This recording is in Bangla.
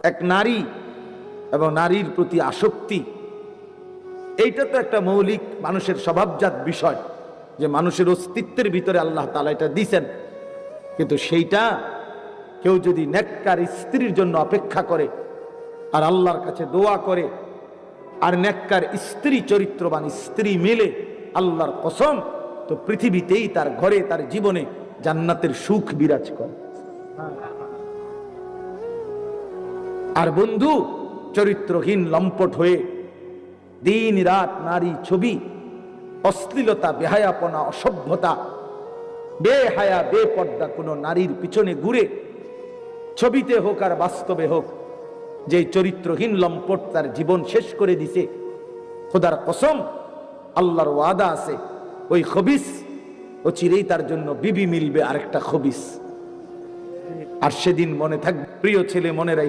এক নারী এবং নারীর প্রতি আসক্তি, এইটা তো একটা মৌলিক মানুষের স্বভাবজাত বিষয়, যে মানুষের অস্তিত্বের ভিতরে আল্লাহ তাআলা এটা দিয়েছেন। কিন্তু সেইটা কেউ যদি নেককার স্ত্রীর জন্য অপেক্ষা করে আর আল্লাহর কাছে দোয়া করে, আর নেককার স্ত্রী, চরিত্রবান স্ত্রী মিলে, আল্লাহর কসম, তো পৃথিবীতেই তার ঘরে, তার জীবনে জান্নাতের সুখ বিরাজ করে। আর বন্ধু চরিত্রহীন লম্পট হয়ে দিন রাত নারী ছবি, অশ্লীলতা, বেহায়াপনা, অসভ্যতা, বেহায়া বেপর্দা কোনো নারীর পিছনে ঘুরে, ছবিতে হোক আর বাস্তবে হোক, যে চরিত্রহীন লম্পট তার জীবন শেষ করে দিছে, খোদার কসম, আল্লাহর ওয়াদা আছে, ওই খবিস ও চিরেই তার জন্য বিবি মিলবে আরেকটা খবিস। আর সেদিন মনে থাকবে, প্রিয় ছেলে মনে রাখ,